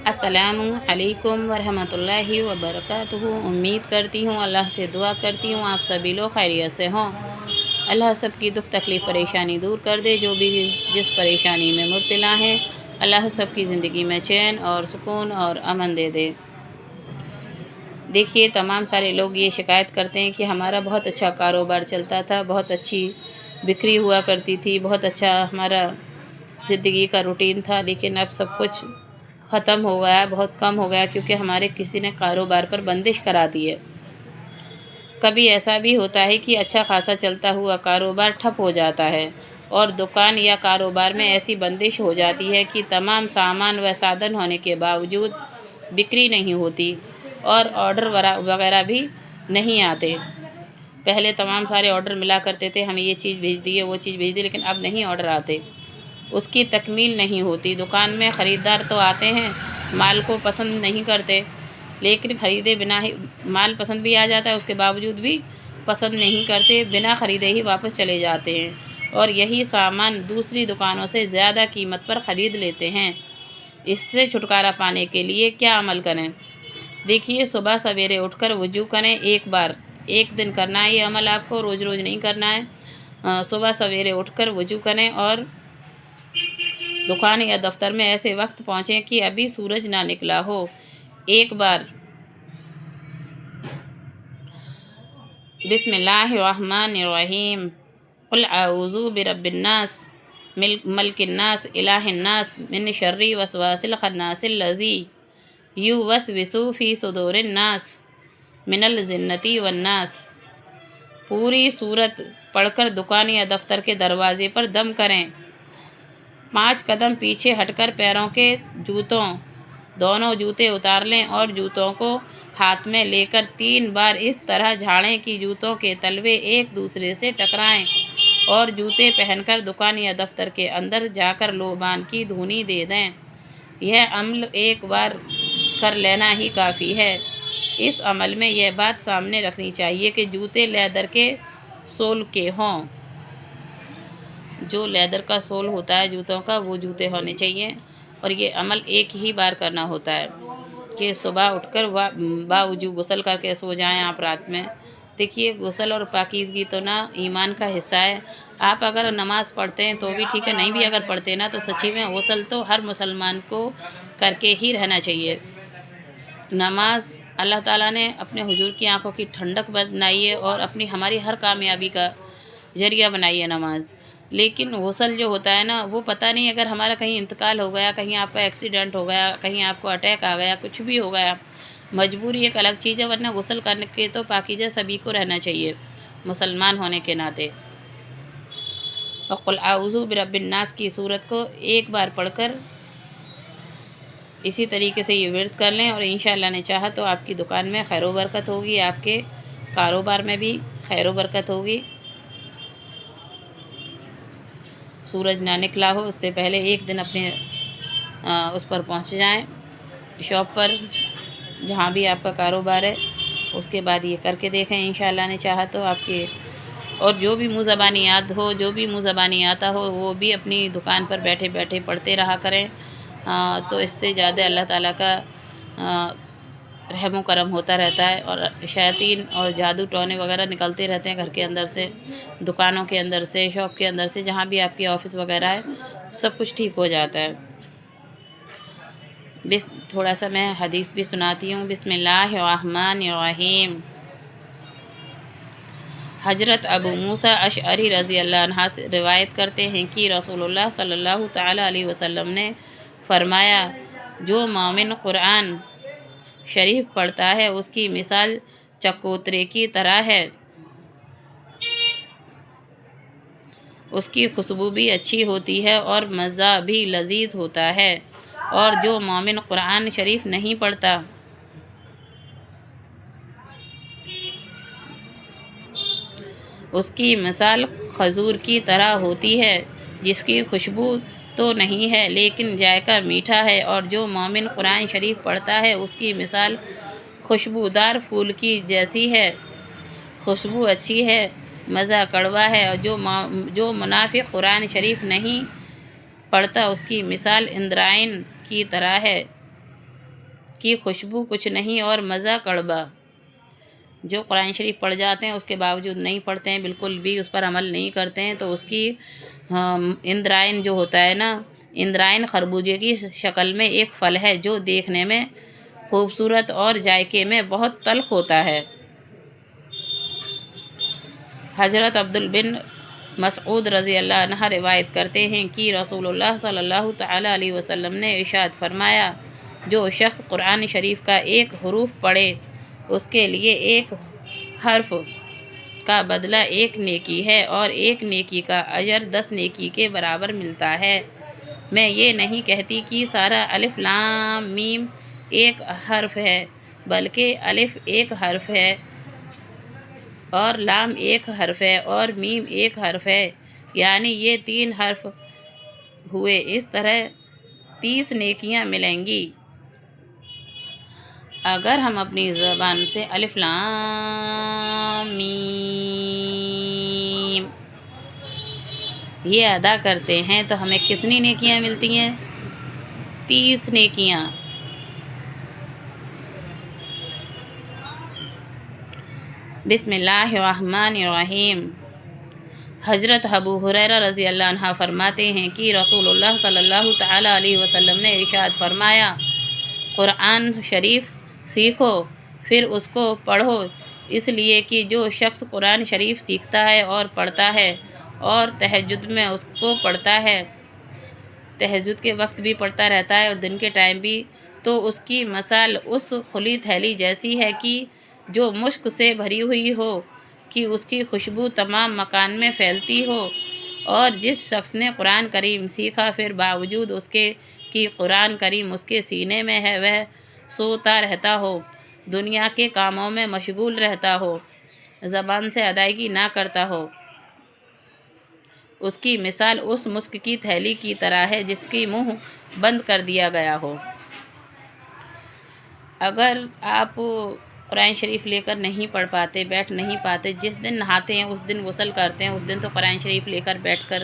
अस्सलामु अलैकुम वरहमतुल्लाहि वबरकातुहू। उम्मीद करती हूँ, अल्लाह से दुआ करती हूँ आप सभी लोग खैरियत से हों। अल्लाह सबकी दुख तकलीफ़ परेशानी दूर कर दे। जो भी जिस परेशानी में मुब्तला हैं, अल्लाह सबकी ज़िंदगी में चैन और सुकून और अमन दे दे। देखिए, तमाम सारे लोग ये शिकायत करते हैं कि हमारा बहुत अच्छा कारोबार चलता था, बहुत अच्छी बिक्री हुआ करती थी, बहुत अच्छा हमारा ज़िंदगी का रूटीन था, लेकिन अब सब कुछ ख़त्म हो गया, बहुत कम हो गया, क्योंकि हमारे किसी ने कारोबार पर बंदिश करा दी है। कभी ऐसा भी होता है कि अच्छा खासा चलता हुआ कारोबार ठप हो जाता है और दुकान या कारोबार में ऐसी बंदिश हो जाती है कि तमाम सामान व साधन होने के बावजूद बिक्री नहीं होती और ऑर्डर वगैरह भी नहीं आते। पहले तमाम सारे ऑर्डर मिला करते थे, हमें ये चीज़ भेज दिए, वो चीज़ भेज दी, लेकिन अब नहीं ऑर्डर आते, उसकी तकमील नहीं होती। दुकान में ख़रीदार तो आते हैं, माल को पसंद नहीं करते, लेकिन ख़रीदे बिना ही माल पसंद भी आ जाता है, उसके बावजूद भी पसंद नहीं करते, बिना ख़रीदे ही वापस चले जाते हैं और यही सामान दूसरी दुकानों से ज़्यादा कीमत पर ख़रीद लेते हैं। इससे छुटकारा पाने के लिए क्या अमल करें? देखिए, सुबह सवेरे उठकर वुज़ू करें। एक दिन करना है ये अमल, आपको रोज़ रोज़ नहीं करना है। सुबह सवेरे उठकर वुज़ू करें और दुकान या दफ्तर में ऐसे वक्त पहुँचें कि अभी सूरज ना निकला हो। एक बार बिस्मिल्लाहिर्रहमानिर्रहीम कुल आऊज़ु बिरब्बिन्नास मलिकिन्नास इलाहिन्नास मिन शर्रि वसवासिल खन्नासिल्लज़ी युवस्विसु फ़ी सुदूरिन्नास मिनल जिन्नति वन्नास। पूरी सूरत पढ़कर दुकान या दफ्तर के दरवाजे पर दम करें। 5 कदम पीछे हटकर पैरों के दोनों जूते उतार लें और जूतों को हाथ में लेकर 3 बार इस तरह झाड़ें कि जूतों के तलवे एक दूसरे से टकराएं और जूते पहनकर दुकान या दफ्तर के अंदर जाकर लोबान की धूनी दे दें। यह अमल एक बार कर लेना ही काफ़ी है। इस अमल में यह बात सामने रखनी चाहिए कि जूते लेदर के सोल के हों। जो लेदर का सोल होता है जूतों का, वो जूते होने चाहिए और ये अमल एक ही बार करना होता है कि सुबह उठकर बावजूद गुस्ल करके सो जाएं आप रात में। देखिए, गुस्ल और पाकीज़गी तो ना ईमान का हिस्सा है। आप अगर नमाज़ पढ़ते हैं तो भी ठीक है, नहीं भी अगर पढ़ते ना तो सच्ची में गुस्ल तो हर मुसलमान को करके ही रहना चाहिए। नमाज अल्लाह ताला ने अपने हुजूर की आंखों की ठंडक बनाई है और हमारी हर कामयाबी का ज़रिया बनाई है नमाज। लेकिन गुस्ल जो होता है ना, वो पता नहीं, अगर हमारा कहीं इंतकाल हो गया, कहीं आपका एक्सीडेंट हो गया, कहीं आपको अटैक आ गया, कुछ भी हो गया, मजबूरी एक अलग चीज़ है, वरना गुस्ल करने के तो पाकीज़ा सभी को रहना चाहिए मुसलमान होने के नाते। और कुल आऊज़ु बिरब्बिन्नास की सूरत को एक बार पढ़कर इसी तरीके से ये विर्द कर लें और इंशाअल्लाह ने चाहा तो आपकी दुकान में खैर व बरकत होगी, आपके कारोबार में भी खैर व बरकत होगी। सूरज ना निकला हो उससे पहले एक दिन अपने उस पर पहुंच जाएं, शॉप पर, जहां भी आपका कारोबार है। उसके बाद ये करके देखें, इंशाअल्लाह ने चाहा तो आपके, और जो भी मुँह ज़बानी याद हो, जो भी मुँह ज़बानी आता हो, वो भी अपनी दुकान पर बैठे बैठे पढ़ते रहा करें। तो इससे ज़्यादा अल्लाह ताला का रहम व करम होता रहता है और शैतान और जादू टोने वगैरह निकलते रहते हैं घर के अंदर से, दुकानों के अंदर से, शॉप के अंदर से, जहाँ भी आपकी ऑफ़िस वगैरह है, सब कुछ ठीक हो जाता है। थोड़ा सा मैं हदीस भी सुनाती हूँ। बिस्मिल्लाहिर्रहमानिर्रहीम। हज़रत अबू मूसा अशअरी रज़ी अल्लाह अन्हा से रिवायत करते हैं कि रसूलुल्लाह सल्लल्लाहु ताला अलैहि वसल्लम ने फ़रमाया, जो मोमिन कुरान शरीफ पढ़ता है उसकी मिसाल चकोतरे की तरह है, उसकी खुशबू भी अच्छी होती है और मज़ा भी लजीज होता है। और जो मोमिन कुरान शरीफ नहीं पढ़ता उसकी मिसाल खजूर की तरह होती है, जिसकी खुशबू तो नहीं है लेकिन जायका मीठा है। और जो मोमिन कुरान शरीफ पढ़ता है उसकी मिसाल खुशबूदार फूल की जैसी है, खुशबू अच्छी है, मज़ा कड़वा है। और जो मुनाफिक कुरान शरीफ नहीं पढ़ता उसकी मिसाल इंद्रायन की तरह है, کی خوشبو کچھ نہیں اور مزہ کڑوا۔ جو قرآن شریف پڑھ جاتے ہیں اس کے باوجود نہیں پڑھتے ہیں، بالکل بھی اس پر عمل نہیں کرتے ہیں، تو اس کی اندرائن جو ہوتا ہے نا، اندرائن خربوزے کی شکل میں ایک پھل ہے جو دیکھنے میں خوبصورت اور ذائقے میں بہت تلخ ہوتا ہے۔ حضرت عبد بن مسعود رضی اللہ عنہ روایت کرتے ہیں کہ رسول اللہ صلی اللہ تعالیٰ علیہ وسلم نے ارشاد فرمایا، جو شخص قرآن شریف کا ایک حرف پڑھے اس کے لیے ایک حرف کا بدلہ 1 نیکی ہے اور 1 نیکی کا اجر 10 نیکی کے برابر ملتا ہے۔ میں یہ نہیں کہتی کہ سارا الف لام میم ایک حرف ہے، بلکہ الف ایک حرف ہے اور لام ایک حرف ہے اور میم ایک حرف ہے، یعنی یہ 3 حرف ہوئے، اس طرح 30 نیکیاں ملیں گی۔ اگر ہم اپنی زبان سے الف لام میم یہ ادا کرتے ہیں تو ہمیں کتنی نیکیاں ملتی ہیں؟ 30 نیکیاں۔ بسم اللہ الرحمن الرحیم۔ حضرت ابو ہریرہ رضی اللہ عنہ فرماتے ہیں کہ رسول اللہ صلی اللہ تعالیٰ علیہ وسلم نے ارشاد فرمایا، قرآن شریف سیکھو پھر اس کو پڑھو، اس لیے کہ جو شخص قرآن شریف سیکھتا ہے اور پڑھتا ہے اور تہجد میں اس کو پڑھتا ہے، تہجد کے وقت بھی پڑھتا رہتا ہے اور دن کے ٹائم بھی، تو اس کی مثال اس کھلی تھیلی جیسی ہے کہ جو مشک سے بھری ہوئی ہو، کہ اس کی خوشبو تمام مکان میں پھیلتی ہو۔ اور جس شخص نے قرآن کریم سیکھا پھر باوجود اس کے کہ قرآن کریم اس کے سینے میں ہے، وہ سوتا رہتا ہو، دنیا کے کاموں میں مشغول رہتا ہو، زبان سے ادائیگی نہ کرتا ہو، اس کی مثال اس مسک کی تھیلی کی طرح ہے جس کی منہ بند کر دیا گیا ہو۔ اگر آپ قرآن شریف لے کر نہیں پڑھ پاتے، بیٹھ نہیں پاتے، جس دن نہاتے ہیں اس دن غسل کرتے ہیں، اس دن تو قرآن شریف لے کر بیٹھ کر